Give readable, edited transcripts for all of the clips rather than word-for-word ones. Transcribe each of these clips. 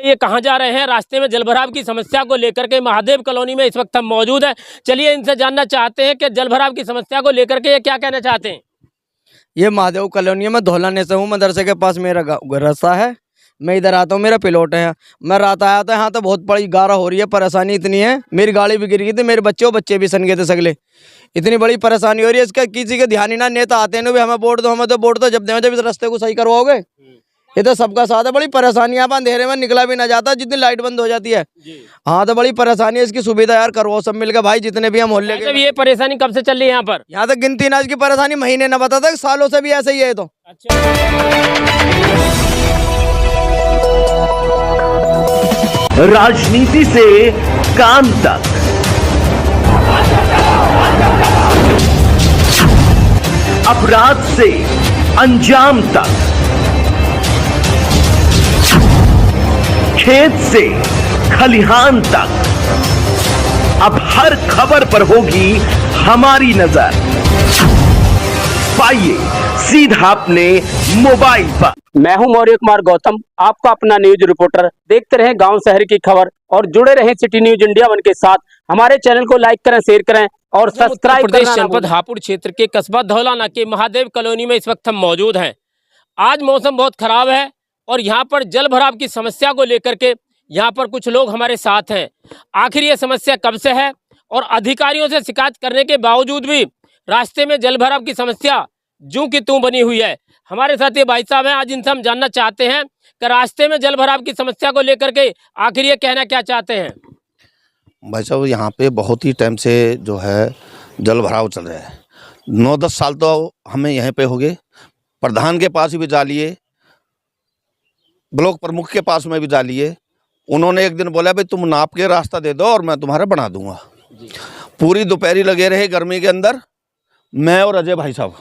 ये कहाँ जा रहे हैं? रास्ते में जलभराव की समस्या को लेकर के महादेव कॉलोनी में इस वक्त हम मौजूद हैं। चलिए इनसे जानना चाहते हैं कि जलभराव की समस्या को लेकर के ये क्या कहना चाहते हैं। ये महादेव कॉलोनी में धौलाने से हूँ। मदरसे के पास मेरा रास्ता है। मैं इधर आता हूँ, मेरा पिलौट है। मैं रात आया था यहाँ तो बहुत बड़ी गारा हो रही है। परेशानी इतनी है, मेरी गाड़ी भी गिर गई थी, मेरे बच्चे भी सन गए थे सगले। इतनी बड़ी परेशानी हो रही है, इसका किसी के ध्यान ही ना। नेता आते हैं भी हमें वोट दो, हमें तो वोट दो। जब जब इस रास्ते को सही करवाओगे, ये तो सबका साथ है। बड़ी परेशानी यहाँ पर अंधेरे में निकला भी ना जाता, जितनी लाइट बंद हो जाती है। हाँ तो बड़ी परेशानी है, इसकी सुविधा यार करवाओ सब मिलकर भाई, जितने भी हम मोहल्ले के। ये परेशानी कब से चल रही है यहाँ पर? यहाँ तक गिनती ना इसकी परेशानी महीने न बता था, सालों से भी ऐसे ही है। तो राजनीति से काम तक, अपराध से अंजाम तक, खेत से खलिहान तक, अब हर खबर पर होगी हमारी नजर। पाइए सीधा अपने मोबाइल पर। मैं हूं मौर्य कुमार गौतम, आपका अपना न्यूज रिपोर्टर। देखते रहें गांव शहर की खबर और जुड़े रहें सिटी न्यूज इंडिया 1 के साथ। हमारे चैनल को लाइक करें, शेयर करें और सब्सक्राइब करें। जनपद हापुड़ क्षेत्र के कस्बा धौलाना के महादेव कॉलोनी में इस वक्त हम मौजूद हैं। आज मौसम बहुत खराब है और यहाँ पर जल भराव की समस्या को लेकर के यहाँ पर कुछ लोग हमारे साथ हैं। आखिर ये समस्या कब से है और अधिकारियों से शिकायत करने के बावजूद भी रास्ते में जल भराव की समस्या जूं की तूं बनी हुई है। हमारे साथ ये भाई साहब हैं, आज इनसे हम जानना चाहते हैं कि रास्ते में जल भराव की समस्या को लेकर के आखिर ये कहना क्या चाहते हैं। भाई साहब यहाँ पे बहुत ही टाइम से जो है जल भराव चल रहा है। 9-10 साल तो हमें यहाँ पे हो गए। प्रधान के पास भी जा लिए, ब्लॉक प्रमुख के पास में भी जा लिए। उन्होंने एक दिन बोला भाई तुम नाप के रास्ता दे दो और मैं तुम्हारा बना दूंगा। पूरी दोपहरी लगे रहे गर्मी के अंदर, मैं और अजय भाई साहब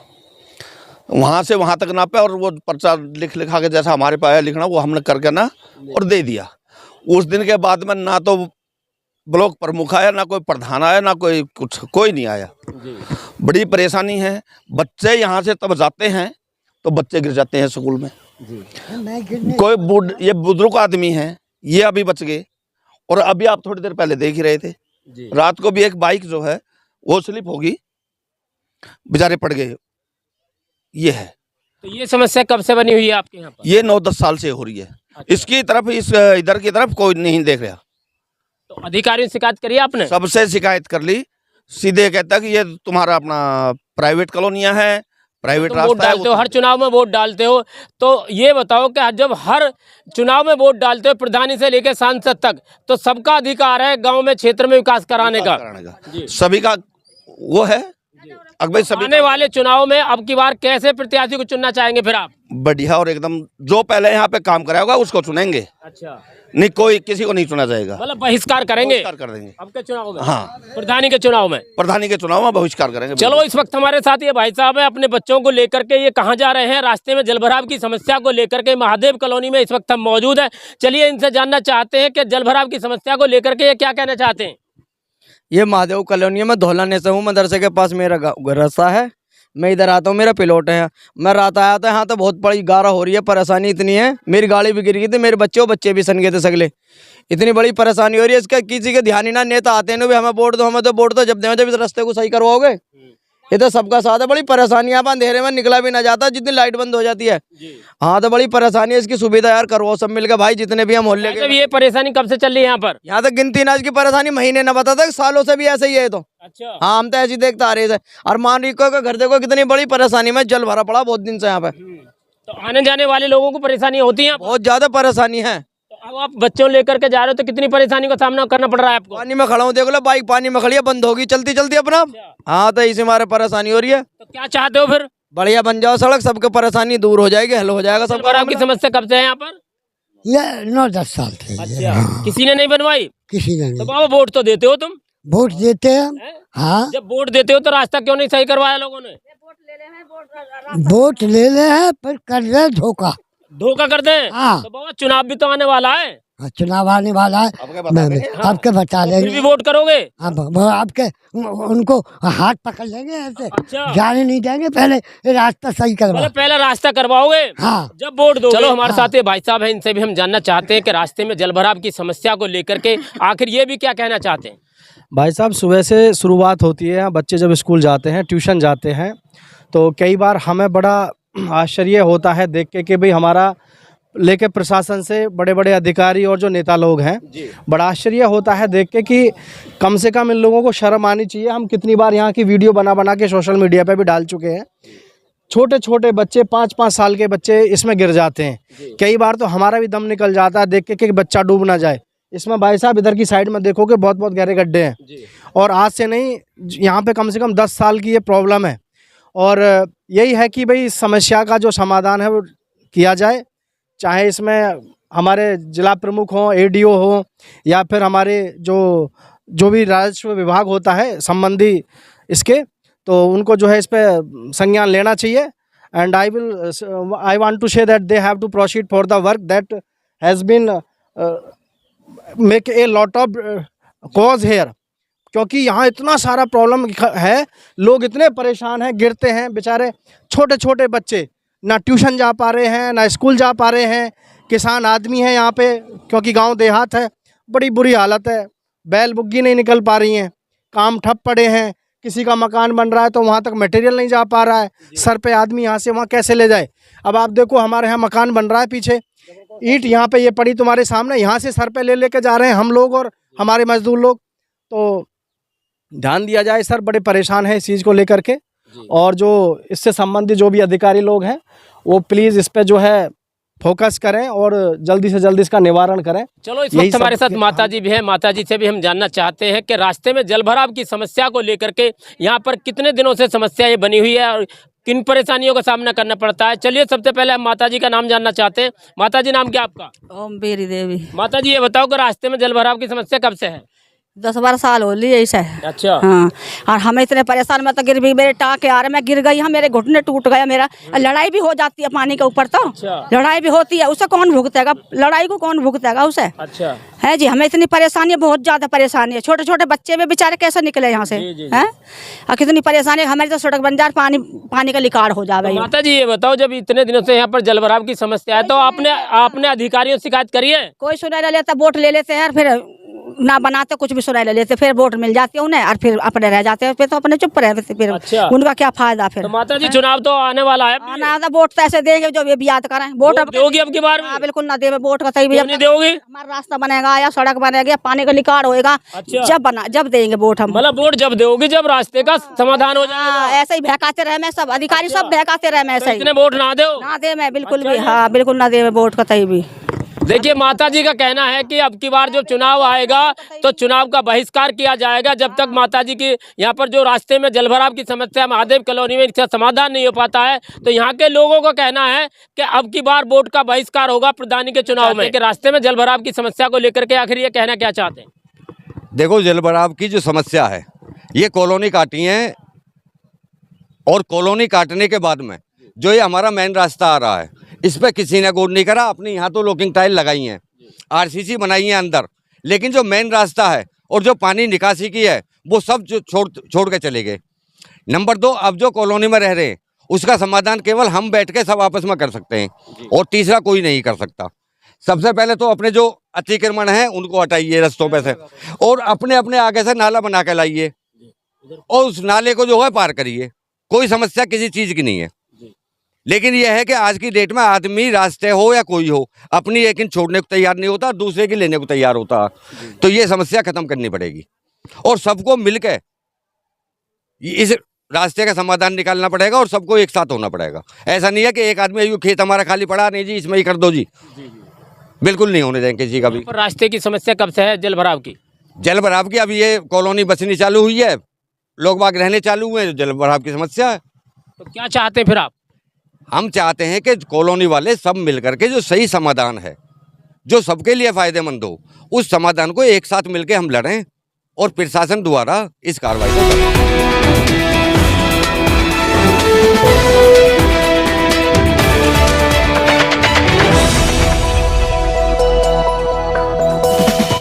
वहाँ से वहाँ तक नापे और वो पर्चा लिखा के जैसा हमारे पास लिखना वो हमने करके ना और दे दिया। उस दिन के बाद में ना तो ब्लॉक प्रमुख आया, ना कोई प्रधान आया, ना कोई कुछ, कोई नहीं आया। बड़ी परेशानी है। बच्चे यहाँ से तब जाते हैं तो बच्चे गिर जाते हैं स्कूल में। कोई ये बुजुर्ग आदमी हैं, ये अभी बच गए। और अभी आप थोड़ी देर पहले देख ही रहे थे, रात को भी एक बाइक जो है वो स्लिप होगी, बेचारे पड़ गए। ये है। तो ये समस्या कब से बनी हुई है आपके यहाँ पर? ये 9-10 साल से हो रही है। अच्छा। इसकी तरफ इधर की तरफ कोई नहीं देख रहा। तो अधिकारियों से शिकायत करी आपने? सबसे शिकायत कर ली। सीधे कहता कि ये तुम्हारा अपना प्राइवेट कॉलोनियां है, प्राइवेट रास्ता वोट डालते हो, हर चुनाव में वोट डालते हो, तो ये बताओ कि जब हर चुनाव में वोट डालते हो प्रधानी से लेकर सांसद तक, तो सबका अधिकार है गांव में क्षेत्र में विकास कराने का। सभी का वो है। आने वाले चुनाव में अब की बार कैसे प्रत्याशी को चुनना चाहेंगे फिर आप? बढ़िया और एकदम जो पहले यहाँ पे काम कराया होगा उसको चुनेंगे। अच्छा, नहीं कोई किसी को नहीं चुना जाएगा। मतलब बहिष्कार करेंगे? बहिष्कार कर देंगे अब के चुनाव में। हाँ, प्रधानी के चुनाव में। प्रधानी के चुनाव में बहिष्कार करेंगे। चलो इस वक्त हमारे साथ ये भाई साहब है, अपने बच्चों को लेकर के ये कहाँ जा रहे हैं? रास्ते में जलभराव की समस्या को लेकर के महादेव कॉलोनी में इस वक्त हम मौजूद हैं। चलिए इनसे जानना चाहते हैं कि जलभराव की समस्या को लेकर के ये क्या कहना चाहते हैं। ये महादेव कॉलोनी में धौलाने से हूँ। मदरसे के पास मेरा रास्ता है। मैं इधर आता हूँ, मेरा पिलौट है। मैं रात आया था यहाँ तो बहुत बड़ी गारा हो रही है। परेशानी इतनी है, मेरी गाड़ी भी गिर गई थी, मेरे बच्चे भी सन गए थे सगले। इतनी बड़ी परेशानी हो रही है, इसका किसी के ध्यान ही ना। नेता आते हैं भी हमें वोट दो, हमें तो वोट दो। जब जब इस रास्ते को सही करवाओगे, ये तो सबका साथ है। बड़ी परेशानी यहाँ पर अंधेरे में निकला भी ना जाता, जितनी लाइट बंद हो जाती है। हाँ तो बड़ी परेशानी है, इसकी सुविधा यार करवाओ सब मिलकर भाई, जितने भी हम मोहल्ले के। ये परेशानी कब से चल रही है यहाँ पर? यहाँ तक गिनती ना इसकी परेशानी महीने न बता था, सालों से भी ऐसे ही है। तो अच्छा। हाँ हम तो ऐसी देखते आ रहे थे। और मान रिको का घर देखो, कितनी बड़ी परेशानी में जल भरा पड़ा बहुत दिन से यहाँ पे। तो आने जाने वाले लोगों को परेशानी होती है? बहुत ज्यादा परेशानी है। तो अब आप बच्चों लेकर के जा रहे हो तो कितनी परेशानी का सामना करना पड़ रहा है आपको? पानी में खड़ा हूँ, देख लो बाइक पानी में खड़ी है, बंद होगी चलती चलती अपना। हाँ तो इसी हमारे परेशानी हो रही है। तो क्या चाहते हो फिर? बढ़िया बन जाओ सड़क, सबके परेशानी दूर हो जाएगी, हल हो जाएगा सब। आपकी समस्या कब से है यहाँ पर? ये 9-10 साल थे। अच्छा। हाँ। किसी ने नहीं बनवाई? किसी ने तो नहीं। बाबा वोट तो देते हो तुम? वोट देते हैं। हाँ, जब वोट देते हो तो रास्ता क्यों नहीं सही करवाया लोगों ने? वोट ले ले हैं पर कर रहे धोखा। धोखा करते हैं। हाँ। तो बाबा चुनाव भी तो आने वाला है। हाँ, चुनाव आने वाला है। आपके बता फिर भी देंगे। वोट करोगे? वो आपके उनको हाथ पकड़ लेंगे ऐसे। अच्छा। जाने नहीं देंगे, पहले ये रास्ता सही करवा। मतलब पहला रास्ता करवाओगे हाँ। जब वोट दो। चलो हमारे हाँ। साथ ये भाई साहब हैं, इनसे भी हम जानना चाहते हैं कि रास्ते में जलभराव की समस्या को लेकर के आखिर ये भी क्या कहना चाहते हैं। भाई साहब, सुबह से शुरुआत होती है, बच्चे जब स्कूल जाते हैं, ट्यूशन जाते हैं, तो कई बार हमें बड़ा आश्चर्य होता है देख के कि भाई हमारा लेके प्रशासन से बड़े बड़े अधिकारी और जो नेता लोग हैं, बड़ा आश्चर्य होता है देख के कि कम से कम इन लोगों को शर्म आनी चाहिए। हम कितनी बार यहाँ की वीडियो बना बना के सोशल मीडिया पे भी डाल चुके हैं। छोटे छोटे बच्चे 5-5 साल के बच्चे इसमें गिर जाते हैं। कई बार तो हमारा भी दम निकल जाता है देख के कि बच्चा डूब ना जाए। इसमें भाई साहब इधर की साइड में देखोगे बहुत बहुत गहरे गड्ढे हैं, और आज से नहीं, यहाँ पे कम से कम 10 साल की ये प्रॉब्लम है। और यही है कि भाई इस समस्या का जो समाधान है वो किया जाए, चाहे इसमें हमारे जिला प्रमुख हों, ADO हो, या फिर हमारे जो भी राजस्व विभाग होता है संबंधी इसके, तो उनको जो है इस पे संज्ञान लेना चाहिए। And I want to say that they have to proceed for the work that has been make a lot of cause here, क्योंकि यहाँ इतना सारा प्रॉब्लम है, लोग इतने परेशान हैं, गिरते हैं बेचारे। छोटे छोटे बच्चे ना ट्यूशन जा पा रहे हैं, ना स्कूल जा पा रहे हैं। किसान आदमी हैं यहाँ पे, क्योंकि गांव देहात है, बड़ी बुरी हालत है। बैल बुग्गी नहीं निकल पा रही हैं, काम ठप पड़े हैं। किसी का मकान बन रहा है तो वहाँ तक मटेरियल नहीं जा पा रहा है, सर पे आदमी यहाँ से वहाँ कैसे ले जाए। अब आप देखो, हमारे यहाँ मकान बन रहा है, पीछे ईंट यहाँ पे ये पड़ी तुम्हारे सामने, यहाँ से सर पे ले लेके जा रहे हैं हम लोग और हमारे मजदूर लोग। तो ध्यान दिया जाए सर, बड़े परेशान हैं इस चीज़ को लेकर के। और जो इससे संबंधित जो भी अधिकारी लोग हैं वो प्लीज़ इस पे जो है फोकस करें और जल्दी से जल्दी इसका निवारण करें। चलो इस वक्त हमारे साथ माता जी भी हैं, माता जी से भी हम जानना चाहते हैं कि रास्ते में जलभराव की समस्या को लेकर के यहाँ पर कितने दिनों से समस्या ये बनी हुई है और किन परेशानियों का सामना करना पड़ता है। चलिए सबसे पहले हम माता जी का नाम जानना चाहते हैं। माता जी, नाम क्या आपका? ओम बेरी देवी। माता जी, ये बताओ कि रास्ते में जलभराव की समस्या कब से है? 10-12 साल हो लिए ऐसा है। अच्छा। हाँ, और हमें इतने परेशान, मैं तो गिर भी, मेरे टाँके आ रहे, मैं गिर गई, मेरे घुटने टूट गया मेरा। लड़ाई भी हो जाती है पानी के ऊपर, तो अच्छा। लड़ाई भी होती है, उसे कौन भुगतेगा? लड़ाई को कौन भुगतेगा उसे? अच्छा है जी, हमें इतनी परेशानी है, बहुत ज़्यादा परेशानी है। छोटे छोटे बच्चे भी बेचारे कैसे निकले यहाँ से, हैं? और कितनी परेशानी, हमारी तो सड़क बन जाए, पानी का लिकाड़ हो जाए। माता जी, ये बताओ, जब इतने दिनों से यहाँ पर जलभराव की समस्या है तो आपने अधिकारियों से शिकायत करी है? कोई सुनाई ले लेता, वोट ले लेते हैं, फिर ना बनाते, कुछ भी सुनाई ले लेते, फिर वोट मिल जाती है उन्हें और फिर अपने रह जाते हैं, फिर तो अपने चुप रहते, फिर अच्छा। उनका क्या फायदा फिर? तो माता जी, चुनाव तो आने वाला है, आना था, वोट तो ऐसे देंगे जो भी याद करें। वोट अब दोगी अब की बार? हाँ, बिल्कुल ना देवे वोट का, सही भी नहीं दोगी? हमारा रास्ता बनेगा या सड़क बनेगी, पानी का निकाल होएगा, अच्छा। जब देंगे वोट हम। मतलब वोट जब दोगी जब रास्ते का समाधान हो जाएगा। ऐसे ही बहकाते रहे, मैं सब अधिकारी सब बहकाते रहे, मैं ऐसे ही इतने वोट ना दो, ना दे, मैं बिल्कुल भी, हाँ बिल्कुल ना दे वोट का, सही भी। देखिए, माता जी का कहना है कि अब की बार जब चुनाव आएगा तो चुनाव का बहिष्कार किया जाएगा जब तक माता जी की यहाँ पर जो रास्ते में जलभराव की समस्या महादेव कॉलोनी में इसका समाधान नहीं हो पाता है। तो यहाँ के लोगों का कहना है कि अब की बार वोट का बहिष्कार होगा प्रधानी के चुनाव में। कि रास्ते में जलभराव की समस्या को लेकर के आखिर ये कहना क्या चाहते हैं? देखो, जलभराव की जो समस्या है, ये कॉलोनी काटी है, और कॉलोनी काटने के बाद में जो ये हमारा मेन रास्ता आ रहा है, इस पर किसी ने गौर नहीं करा। अपने यहाँ तो लॉकिंग टाइल लगाई हैं, RCC बनाई है अंदर, लेकिन जो मेन रास्ता है और जो पानी निकासी की है वो सब जो छोड़ के चले गए। नंबर 2, अब जो कॉलोनी में रह रहे हैं उसका समाधान केवल हम बैठ के सब आपस में कर सकते हैं, और तीसरा कोई नहीं कर सकता। सबसे पहले तो अपने जो अतिक्रमण हैं उनको हटाइए रस्तों पे से, और अपने अपने आगे से नाला बना के लाइए और उस नाले को जो है पार करिए। कोई समस्या किसी चीज़ की नहीं है, लेकिन यह है कि आज की डेट में आदमी रास्ते हो या कोई हो, अपनी एक छोड़ने को तैयार नहीं होता, दूसरे की लेने को तैयार होता। तो ये समस्या खत्म करनी पड़ेगी और सबको मिलकर इस रास्ते का समाधान निकालना पड़ेगा और सबको एक साथ होना पड़ेगा। ऐसा नहीं है कि एक आदमी खेत हमारा खाली पड़ा, नहीं जी इसमें ही कर दो जी, बिल्कुल नहीं होने देंगे किसी का भी। रास्ते की समस्या कब से है जलभराव की? जलभराव की अभी ये कॉलोनी बसनी चालू हुई है, लोग बाग रहने चालू हुए हैं, जलभराव की समस्या है। तो क्या चाहते हैं फिर आप? हम चाहते हैं कि कॉलोनी वाले सब मिलकर के जो सही समाधान है, जो सबके लिए फायदेमंद हो, उस समाधान को एक साथ मिलकर हम लड़ें और प्रशासन द्वारा इस कार्रवाई को करें।